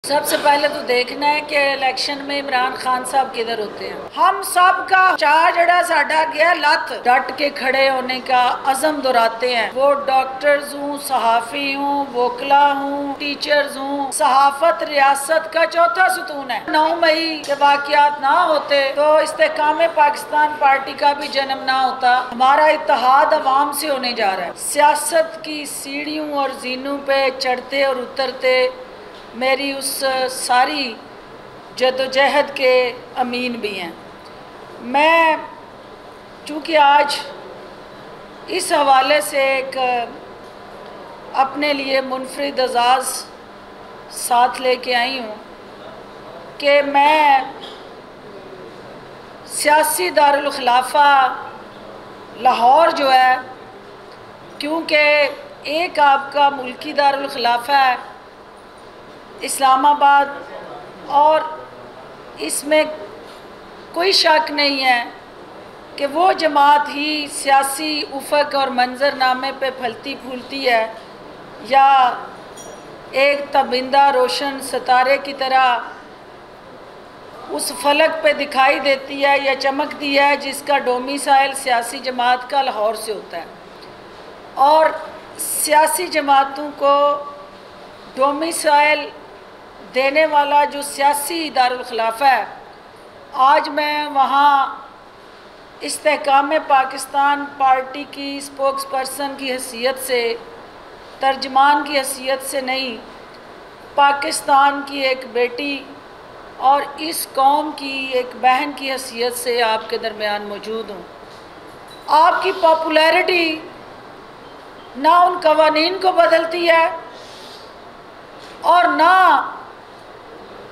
सबसे पहले तो देखना है कि इलेक्शन में इमरान खान साहब किधर होते हैं। हम सब का चाह जड़ा साडा गया लत डट के खड़े होने का अज़म दोहराते हैं। वो डॉक्टर्स हूँ, सहाफ़ी हूँ, वोकला हूँ, टीचर्स हूँ। सहाफत रियासत का चौथा सुतून है। 9 मई के वाक़यात ना होते तो इस्तेकाम पाकिस्तान पार्टी का भी जन्म ना होता। हमारा इत्तेहाद अवाम से होने जा रहा है। सियासत की सीढ़ियों और जीनों पे चढ़ते और उतरते मेरी उस सारी जदोजहद के अमीन भी हैं। मैं चूँकि आज इस हवाले से एक अपने लिए मुनफरिद एजाज़ साथ लेके आई हूँ कि मैं सियासी दारुल खिलाफा लाहौर जो है, क्योंकि एक आपका मुल्की दारुल खिलाफा है इस्लामाबाद, और इसमें कोई शक नहीं है कि वो जमात ही सियासी उफ़क़ और मंजरनामे पे फलती फूलती है या एक तबिंदा रोशन सितारे की तरह उस फलक पे दिखाई देती है या चमकती है जिसका डोमिसाइल सियासी जमात का लाहौर से होता है। और सियासी जमातों को डोमिसाइल देने वाला जो सियासी दारुल खिलाफा है, आज मैं वहाँ इस्तेकाम पाकिस्तान पार्टी की स्पोक्स पर्सन की हैसियत से, तर्जमान की हैसियत से नहीं, पाकिस्तान की एक बेटी और इस कौम की एक बहन की हैसियत से आपके दरमियान मौजूद हूँ। आपकी पॉपुलैरिटी ना उन कवानीन को बदलती है और ना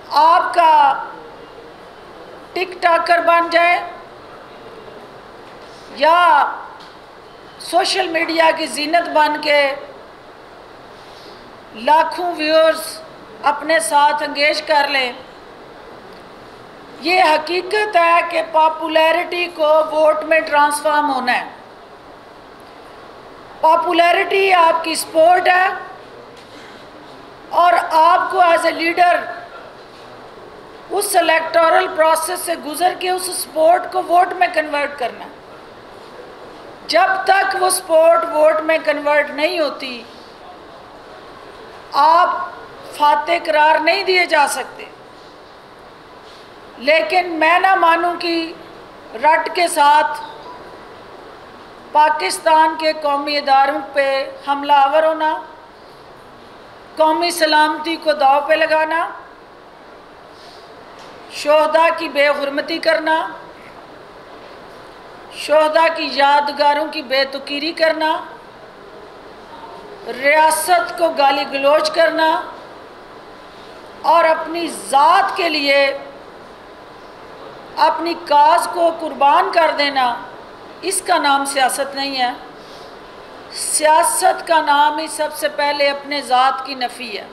आपका टिक टाकर बन जाए या सोशल मीडिया की जीनत बन के लाखों व्यूअर्स अपने साथ एंगेज कर लें। ये हकीकत है कि पॉपुलैरिटी को वोट में ट्रांसफॉर्म होना है। पॉपुलैरिटी आपकी सपोर्ट है और आपको एज ए लीडर उस इलेक्टोरल प्रोसेस से गुजर के उस सपोर्ट को वोट में कन्वर्ट करना है। जब तक वो सपोर्ट वोट में कन्वर्ट नहीं होती, आप फाते करार नहीं दिए जा सकते। लेकिन मैं ना मानूं कि रट के साथ पाकिस्तान के कौमी इदारों पे हमलावर होना, कौमी सलामती को दाव पे लगाना, शोहदा की बेहुरमती करना, शोहदा की यादगारों की बेतुकीरी करना, रियासत को गाली गलौज करना और अपनी ज़ात के लिए अपनी काज को कुर्बान कर देना, इसका नाम सियासत नहीं है। सियासत का नाम ही सबसे पहले अपने ज़ात की नफ़ी है।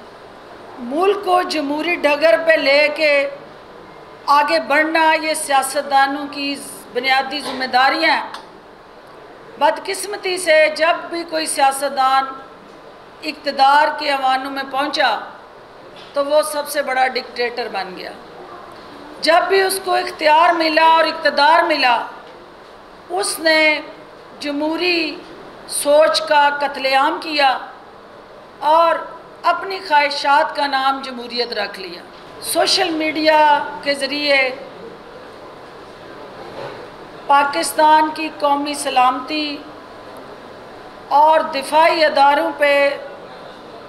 मुल्क को जमहूरी डगर पे लेके आगे बढ़ना ये सियासतदानों की बुनियादी जिम्मेदारियाँ हैं। बदकिस्मती से जब भी कोई सियासतदान इक़्तिदार के अवानों में पहुँचा तो वो सबसे बड़ा डिक्टेटर बन गया। जब भी उसको इख्तियार मिला और इक़्तिदार मिला, उसने जमहूरी सोच का कत्लेआम किया और अपनी ख्वाहिशात का नाम जमहूरियत रख लिया। सोशल मीडिया के ज़रिए पाकिस्तान की कौमी सलामती और दिफाई अदारों पे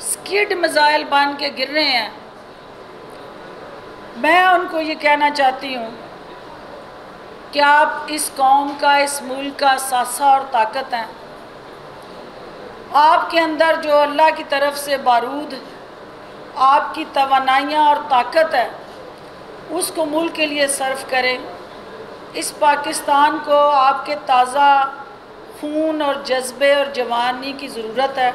स्किड मिसाइल बन के गिर रहे हैं। मैं उनको ये कहना चाहती हूँ कि आप इस कौम का, इस मुल्क का सासा और ताकत हैं। आपके अंदर जो अल्लाह की तरफ से बारूद, आपकी तवानाइयाँ और ताकत है, उसको मुल्क के लिए सर्व करें। इस पाकिस्तान को आपके ताज़ा खून और जज्बे और जवानी की ज़रूरत है।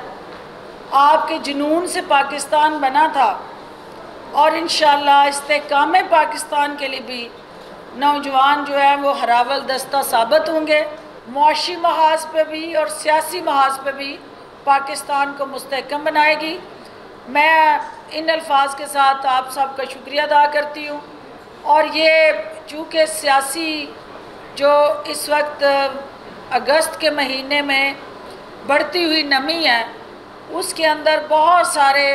आपके जुनून से पाकिस्तान बना था और इंशाअल्लाह इस्तेकाम पाकिस्तान के लिए भी नौजवान जो है वो हरावल दस्ता साबित होंगे। मुआशी महाज पे भी और सियासी महाज पे भी पाकिस्तान को मुस्तहकम बनाएगी। मैं इन अल्फाज के साथ आप सबका शुक्रिया अदा करती हूँ। और ये चूँकि सियासी जो इस वक्त अगस्त के महीने में बढ़ती हुई नमी है, उसके अंदर बहुत सारे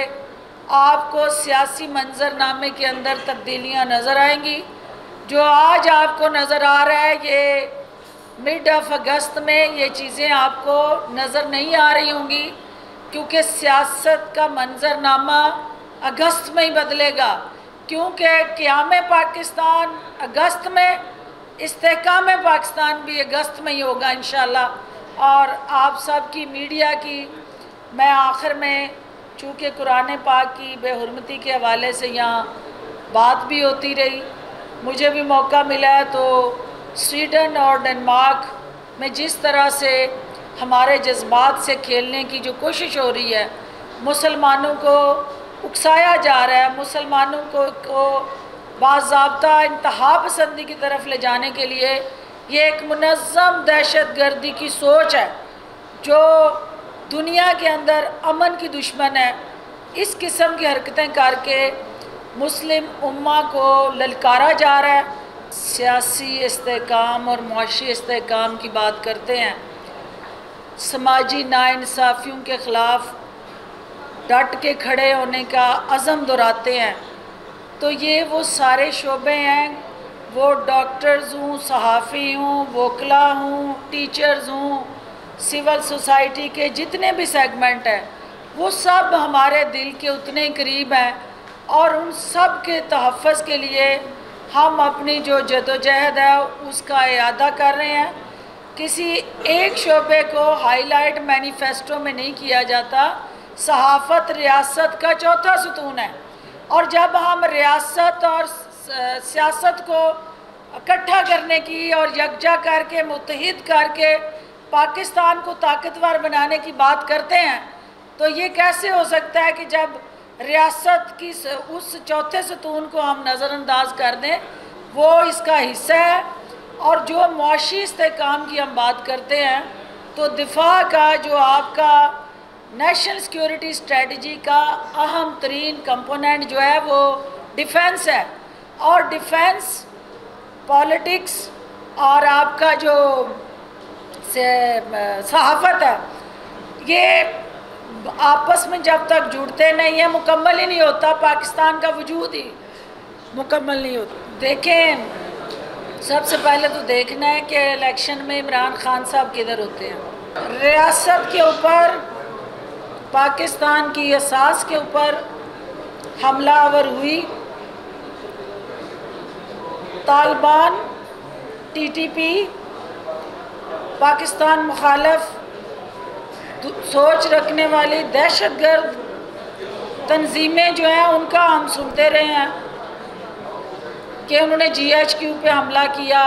आपको सियासी मंजरनामे के अंदर तब्दीलियाँ नज़र आएंगी। जो आज आपको नज़र आ रहा है ये मिड ऑफ अगस्त में ये चीज़ें आपको नज़र नहीं आ रही होंगी, क्योंकि सियासत का मंजरनामा अगस्त में ही बदलेगा। क्योंकि क़याम पाकिस्तान अगस्त में, इस्तेहकाम पाकिस्तान भी अगस्त में ही होगा इंशाअल्लाह। और आप सब की मीडिया की मैं आखिर में, चूँकि कुरान पाक की बेहुरमती के हवाले से यहाँ बात भी होती रही, मुझे भी मौका मिला है तो स्वीडन और डेनमार्क में जिस तरह से हमारे जज्बात से खेलने की जो कोशिश हो रही है, मुसलमानों को उकसाया जा रहा है, मुसलमानों को बाज़ाब्ता इंतहा पसंदी की तरफ ले जाने के लिए ये एक मुनज़्ज़म दहशतगर्दी की सोच है जो दुनिया के अंदर अमन की दुश्मन है। इस किस्म की हरकतें करके मुस्लिम उम्मा को ललकारा जा रहा है। सियासी इस्तेहकाम और मुआशी इस्तेहकाम की बात करते हैं, समाजी नाइंसाफ़ियों के ख़िलाफ़ डट के खड़े होने का अज़म दोहराते हैं, तो ये वो सारे शोबे हैं, वो डॉक्टर्स हूँ, सहाफ़ी हूँ, वकला हूँ, टीचर्स हूँ, सिविल सोसाइटी के जितने भी सेगमेंट हैं, वो सब हमारे दिल के उतने करीब हैं। और उन सब के तहफ़्फ़ुज़ के लिए हम अपनी जो जदोजहद है उसका इयादा कर रहे हैं। किसी एक शोबे को हाईलाइट मैनिफेस्टो में नहीं किया जाता। सहाफ़त रियासत का चौथा सुतून है, और जब हम रियासत और सियासत को इकट्ठा करने की और यकजा करके मुत्तहिद करके पाकिस्तान को ताकतवर बनाने की बात करते हैं, तो ये कैसे हो सकता है कि जब रियासत की उस चौथे सुतून को हम नज़रअंदाज कर दें, वो इसका हिस्सा है। और जो मुआशी इस्तेहकाम की हम बात करते हैं, तो दिफा का जो आपका नेशनल सिक्योरिटी स्ट्रेटजी का अहम तरीन कंपोनेंट जो है वो डिफेंस है। और डिफेंस पॉलिटिक्स और आपका जो सहाफ़त है, ये आपस में जब तक जुड़ते नहीं है मुकम्मल ही नहीं होता, पाकिस्तान का वजूद ही मुकम्मल नहीं होता। देखें, सबसे पहले तो देखना है कि इलेक्शन में इमरान खान साहब किधर होते हैं। रियासत के ऊपर, पाकिस्तान की असास के ऊपर हमलावर हुई तालिबान, टीटीपी, पाकिस्तान मुखालिफ सोच रखने वाली दहशतगर्द तंजीमें जो हैं, उनका हम सुनते रहे हैं कि उन्होंने GHQ पे हमला किया,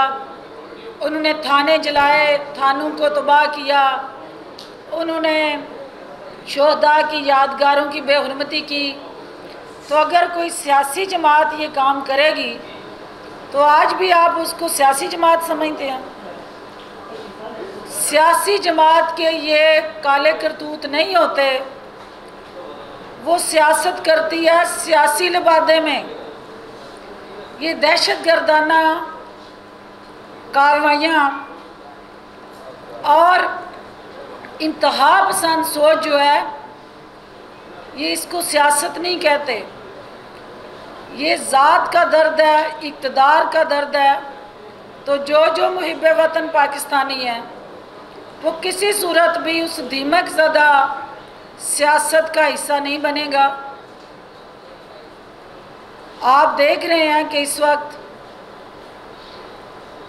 उन्होंने थाने जलाए, थानों को तबाह किया, उन्होंने शोहदा की यादगारों की बेहुरमती की। तो अगर कोई सियासी जमात ये काम करेगी तो आज भी आप उसको सियासी जमात समझते हैं। सियासी जमात के ये काले करतूत नहीं होते, वो सियासत करती है सियासी लिबादे में। ये दहशतगर्दाना कार्रवाइयाँ और इंतहा पसंद सोच जो है, ये इसको सियासत नहीं कहते। ये ज़ात का दर्द है, इक़्तिदार का दर्द है। तो जो मुहिब्बे वतन पाकिस्तानी है, वो किसी सूरत भी उस दीमक ज़दा सियासत का हिस्सा नहीं बनेगा। आप देख रहे हैं कि इस वक्त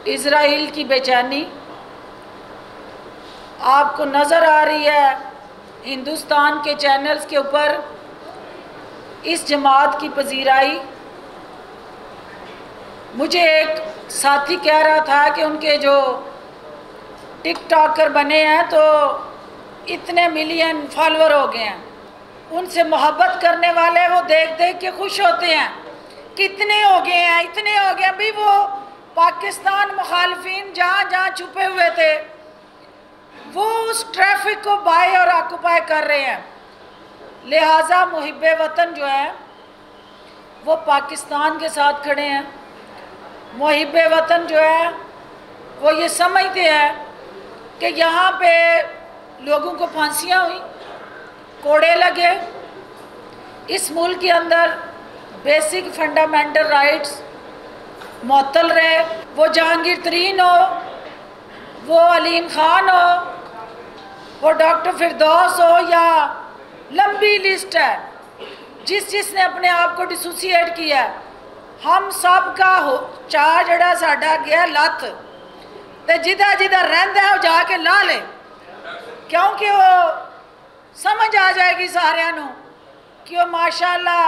इज़राइल की बेचैनी आपको नज़र आ रही है। हिंदुस्तान के चैनल्स के ऊपर इस जमात की पजीराई, मुझे एक साथी कह रहा था कि उनके जो टिकटॉकर बने हैं तो इतने मिलियन फॉलोअर हो गए हैं, उनसे मोहब्बत करने वाले वो देख देख के खुश होते हैं, कितने हो गए हैं, इतने हो गए। अभी वो पाकिस्तान मुखालफिन जहाँ जहाँ छुपे हुए थे, वो उस ट्रैफिक को बाय और ऑक्युपाई कर रहे हैं। लिहाजा मुहिब्बे वतन जो है वो पाकिस्तान के साथ खड़े हैं। मुहिब्बे वतन जो है वो ये समझते हैं कि यहाँ पे लोगों को फांसियाँ हुई, कोड़े लगे, इस मुल्क के अंदर बेसिक फंडामेंटल राइट्स मुअत्तल रहे। वो जहांगीर तरीन हो, वो अलीम खान हो, वो डॉक्टर फिरदौस हो, या लंबी लिस्ट है जिसने अपने आप को डिसोसिएट किया है। हम सब का हो चाह जड़ा साडा गया लत्थ ते जिदा जिदा रहिंदा है वो जाके ला ले, क्योंकि वो समझ आ जाएगी सारिਆਂ ਨੂੰ कि वो माशाअल्लाह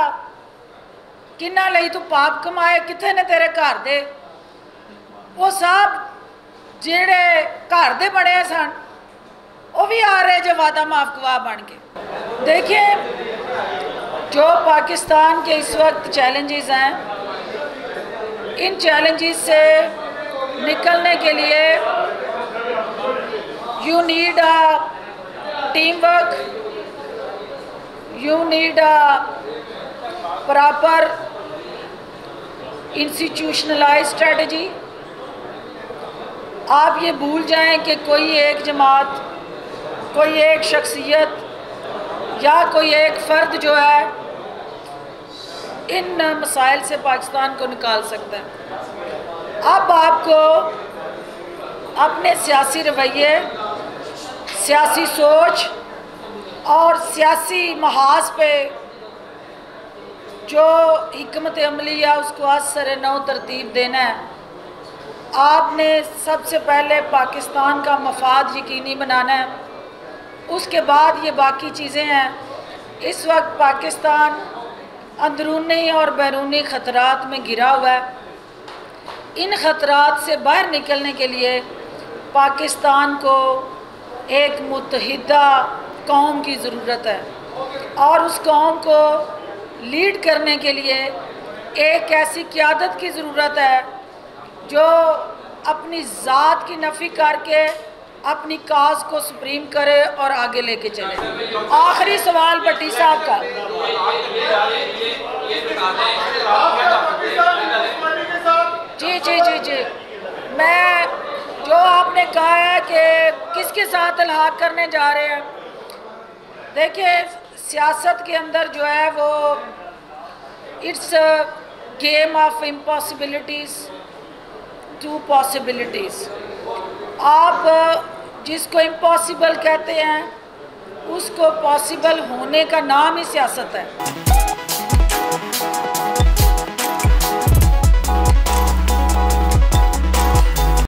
किन्ना लई तू पाप कमाए, किथे ने तेरे घर दे। वो सब जेड़े घर दे बने सन वो भी आ रहे जो वादा माफ गवाह बन के। देखिए, जो पाकिस्तान के इस वक्त चैलेंजेस हैं, इन चैलेंजेस से निकलने के लिए you need a team work, you need a proper institutionalise strategy. आप ये भूल जाएं कि कोई एक जमात, कोई एक शख्सियत या कोई एक फ़र्द जो है इन मसाइल से पाकिस्तान को निकाल सकता है। अब आपको अपने सियासी रवैये, सियासी सोच और सियासी महाज पे जो हिकमत अमली है उसको असर नौ तरतीब देना है। आपने सबसे पहले पाकिस्तान का मफाद यकीनी बनाना है, उसके बाद ये बाकी चीज़ें हैं। इस वक्त पाकिस्तान अंदरूनी और बैरूनी ख़तरात में घिरा हुआ है। इन ख़तरात से बाहर निकलने के लिए पाकिस्तान को एक मुत्तहिदा कौम की ज़रूरत है, और उस कौम को लीड करने के लिए एक ऐसी क़यादत की ज़रूरत है जो अपनी ज़ात की नफ़ी करके अपनी काज को सुप्रीम करे और आगे लेके चले। आखिरी सवाल भट्टी साहब का। जी जी जी जी, मैं जो आपने कहा है कि किसके साथ अलहाक करने जा रहे हैं, देखिए सियासत के अंदर जो है वो it's game of impossibilities to possibilities. आप जिसको इम्पॉसिबल कहते हैं उसको पॉसिबल होने का नाम ही सियासत है।